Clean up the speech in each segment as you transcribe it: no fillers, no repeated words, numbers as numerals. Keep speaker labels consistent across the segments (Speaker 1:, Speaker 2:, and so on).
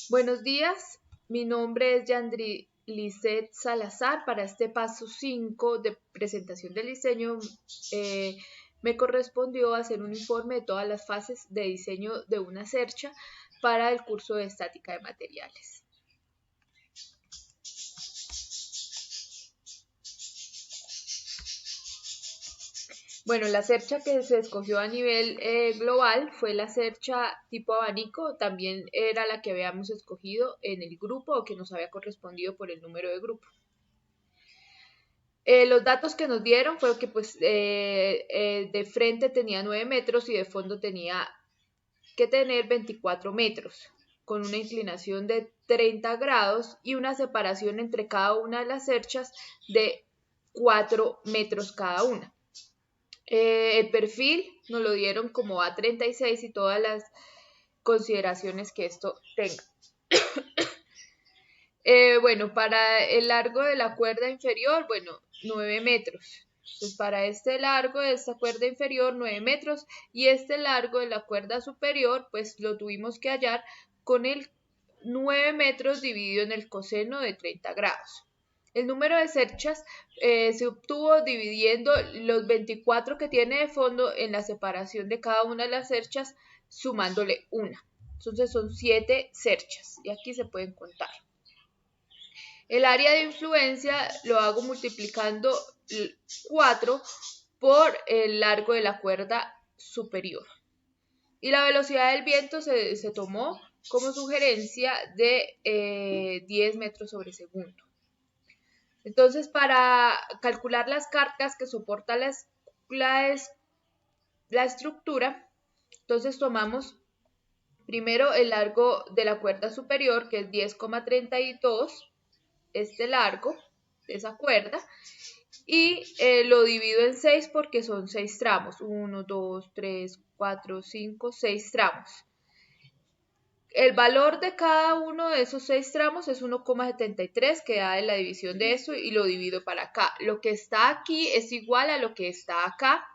Speaker 1: Buenos días, mi nombre es Yandri Lisset Salazar. Para este paso 5 de presentación del diseño, eh, me correspondió hacer un informe de todas las fases de diseño de una cercha para el curso de estática de materiales. Bueno, la cercha que se escogió a nivel global fue la cercha tipo abanico, también era la que habíamos escogido en el grupo o que nos había correspondido por el número de grupo. Los datos que nos dieron fue que de frente tenía 9 metros y de fondo tenía que tener 24 metros, con una inclinación de 30 grados y una separación entre cada una de las cerchas de 4 metros cada una. El perfil nos lo dieron como A36 y todas las consideraciones que esto tenga. Bueno, para el largo de la cuerda inferior, 9 metros. Entonces, para este largo de esta cuerda inferior, 9 metros, y este largo de la cuerda superior, pues lo tuvimos que hallar con el 9 metros dividido en el coseno de 30 grados. El número de cerchas se obtuvo dividiendo los 24 que tiene de fondo en la separación de cada una de las cerchas, sumándole una. Entonces son 7 cerchas, y aquí se pueden contar. El área de influencia lo hago multiplicando 4 por el largo de la cuerda superior. Y la velocidad del viento se tomó como sugerencia de 10 metros sobre segundo. Entonces, para calcular las cargas que soporta la estructura, entonces tomamos primero el largo de la cuerda superior, que es 10,32, este largo de esa cuerda, y lo divido en 6 porque son 6 tramos, 1, 2, 3, 4, 5, 6 tramos. El valor de cada uno de esos 6 tramos es 1,73, que da en la división de eso, y lo divido para acá. Lo que está aquí es igual a lo que está acá,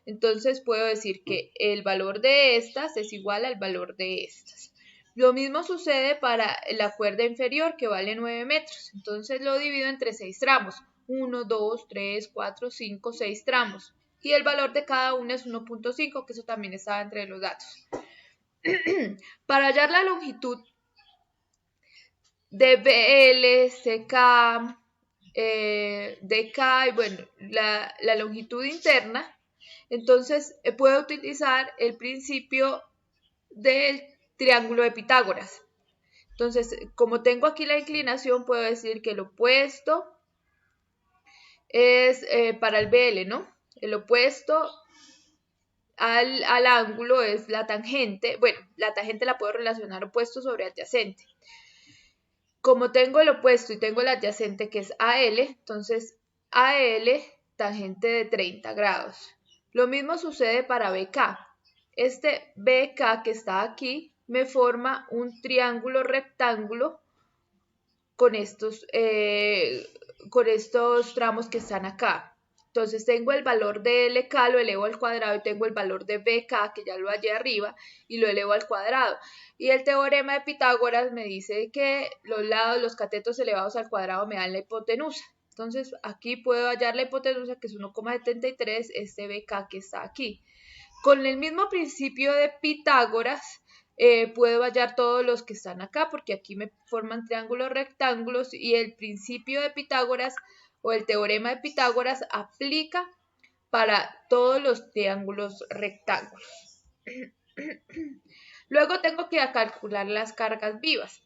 Speaker 1: entonces puedo decir que el valor de estas es igual al valor de estas. Lo mismo sucede para la cuerda inferior, que vale 9 metros, entonces lo divido entre 6 tramos, 1, 2, 3, 4, 5, 6 tramos, y el valor de cada uno es 1,5, que eso también estaba entre los datos. Para hallar la longitud de BL, CK, DK y bueno, la longitud interna, entonces puedo utilizar el principio del triángulo de Pitágoras. Entonces, como tengo aquí la inclinación, puedo decir que el opuesto es para el BL, ¿no? El opuesto al ángulo es la tangente. Bueno, la tangente la puedo relacionar opuesto sobre adyacente. Como tengo el opuesto y tengo el adyacente que es AL, entonces AL tangente de 30 grados. Lo mismo sucede para BK. Este BK que está aquí me forma un triángulo rectángulo con estos tramos que están acá. Entonces tengo el valor de LK, lo elevo al cuadrado, y tengo el valor de BK, que ya lo hallé arriba, y lo elevo al cuadrado. Y el teorema de Pitágoras me dice que los lados, los catetos elevados al cuadrado me dan la hipotenusa. Entonces aquí puedo hallar la hipotenusa, que es 1,73, este BK que está aquí. Con el mismo principio de Pitágoras, puedo hallar todos los que están acá, porque aquí me forman triángulos rectángulos, y el principio de Pitágoras o el teorema de Pitágoras aplica para todos los triángulos rectángulos. Luego tengo que calcular las cargas vivas.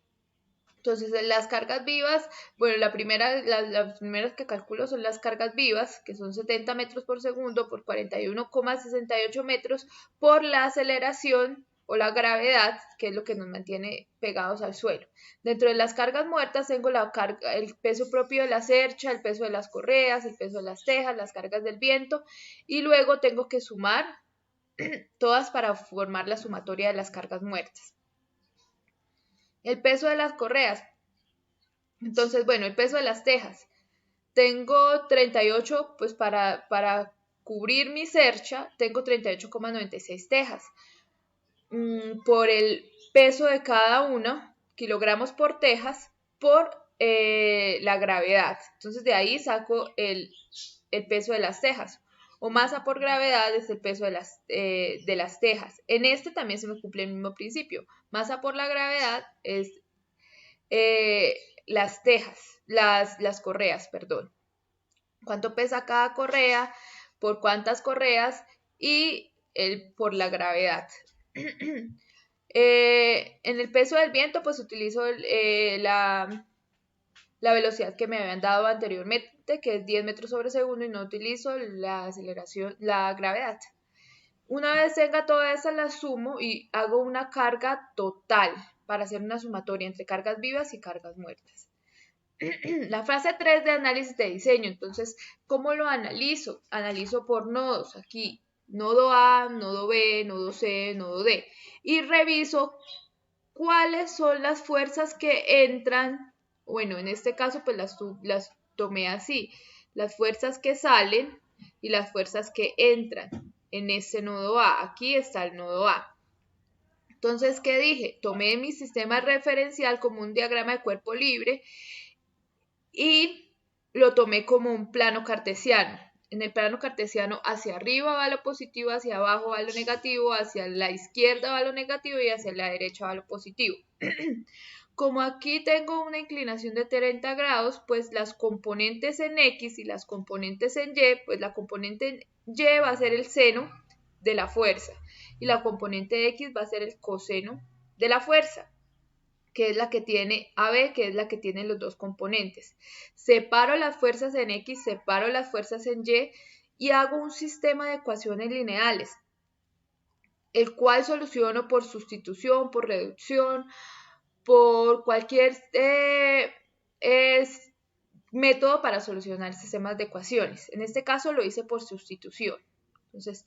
Speaker 1: Entonces, las cargas vivas, bueno, las primeras que calculo son las cargas vivas, que son 70 metros por segundo por 41,68 metros por la aceleración o la gravedad, que es lo que nos mantiene pegados al suelo. Dentro de las cargas muertas tengo el peso propio de la cercha, el peso de las correas, el peso de las tejas, las cargas del viento, y luego tengo que sumar todas para formar la sumatoria de las cargas muertas. El peso de las correas. Entonces, bueno, el peso de las tejas. Tengo 38, pues para cubrir mi cercha, tengo 38,96 tejas. Por el peso de cada una, kilogramos por tejas por la gravedad. Entonces de ahí saco el peso de las tejas. O masa por gravedad es el peso de las tejas. En este también se me cumple el mismo principio. Masa por la gravedad es las tejas, las correas, perdón. Cuánto pesa cada correa, por cuántas correas y por la gravedad. En el peso del viento, pues utilizo la velocidad que me habían dado anteriormente, que es 10 metros sobre segundo, y no utilizo la aceleración, la gravedad. Una vez tenga todas esas, las sumo y hago una carga total para hacer una sumatoria entre cargas vivas y cargas muertas. La fase 3 de análisis de diseño. Entonces, ¿cómo lo analizo? Analizo por nodos. Aquí, nodo A, nodo B, nodo C, nodo D. Y reviso cuáles son las fuerzas que entran. Bueno, en este caso, pues las tomé así. Las fuerzas que salen y las fuerzas que entran en este nodo A. Aquí está el nodo A. Entonces, ¿qué dije? Tomé mi sistema referencial como un diagrama de cuerpo libre y lo tomé como un plano cartesiano. En el plano cartesiano, hacia arriba va lo positivo, hacia abajo va lo negativo, hacia la izquierda va lo negativo y hacia la derecha va lo positivo. Como aquí tengo una inclinación de 30 grados, pues las componentes en X y las componentes en Y, pues la componente en Y va a ser el seno de la fuerza y la componente de X va a ser el coseno de la fuerza, que es la que tiene AB, que es la que tiene los dos componentes. Separo las fuerzas en X, separo las fuerzas en y hago un sistema de ecuaciones lineales, el cual soluciono por sustitución, por reducción, por cualquier método para solucionar sistemas de ecuaciones. En este caso lo hice por sustitución. Entonces,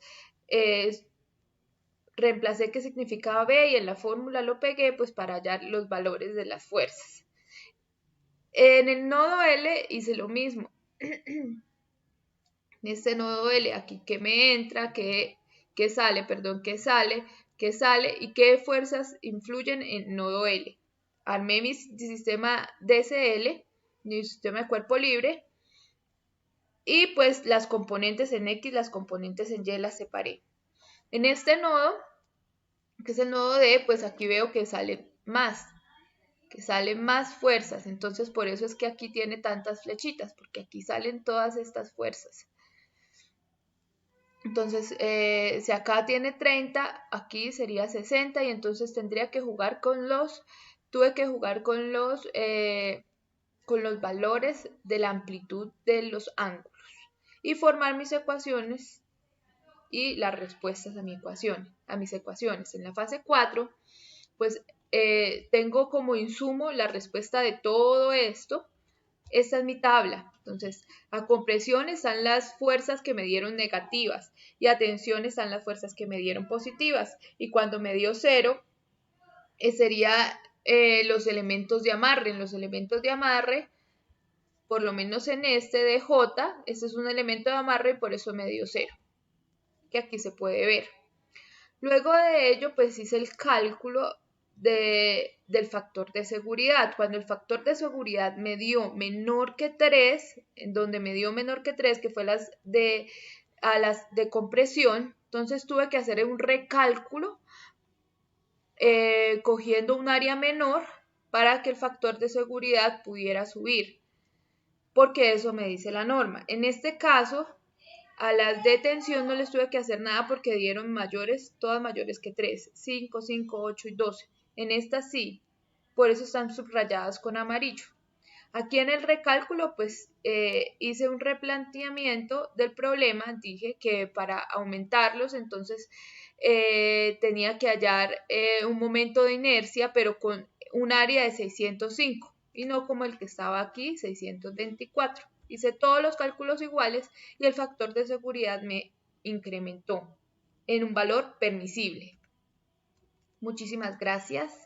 Speaker 1: reemplacé qué significaba B y en la fórmula lo pegué pues para hallar los valores de las fuerzas. En el nodo L hice lo mismo. En este nodo L, aquí que me entra, que sale, perdón, que sale y qué fuerzas influyen en nodo L. Armé mi sistema DSL, mi sistema de cuerpo libre, y pues las componentes en X, las componentes en Y las separé. En este nodo, que es el nodo D, pues aquí veo que salen más fuerzas. Entonces por eso es que aquí tiene tantas flechitas, porque aquí salen todas estas fuerzas. Entonces, si acá tiene 30, aquí sería 60 y entonces tendría que jugar tuve que jugar con los valores de la amplitud de los ángulos y formar mis ecuaciones y las respuestas a mis ecuaciones. En la fase 4, pues tengo como insumo la respuesta de todo esto. Esta es mi tabla. Entonces, a compresión están las fuerzas que me dieron negativas y a tensión están las fuerzas que me dieron positivas. Y cuando me dio 0, sería los elementos de amarre. En los elementos de amarre, por lo menos en este de J, este es un elemento de amarre y por eso me dio 0, que aquí se puede ver. Luego de ello, pues hice el cálculo del factor de seguridad. Cuando el factor de seguridad me dio menor que 3, en donde me dio menor que 3, que fue a las de compresión, entonces tuve que hacer un recálculo cogiendo un área menor para que el factor de seguridad pudiera subir, porque eso me dice la norma. En este caso, a las de tensión no les tuve que hacer nada porque dieron todas mayores que 3, 5, 5, 8 y 12. En estas sí, por eso están subrayadas con amarillo. Aquí en el recálculo, pues hice un replanteamiento del problema. Dije que para aumentarlos, entonces tenía que hallar un momento de inercia, pero con un área de 605 y no como el que estaba aquí, 624. Hice todos los cálculos iguales y el factor de seguridad me incrementó en un valor permisible. Muchísimas gracias.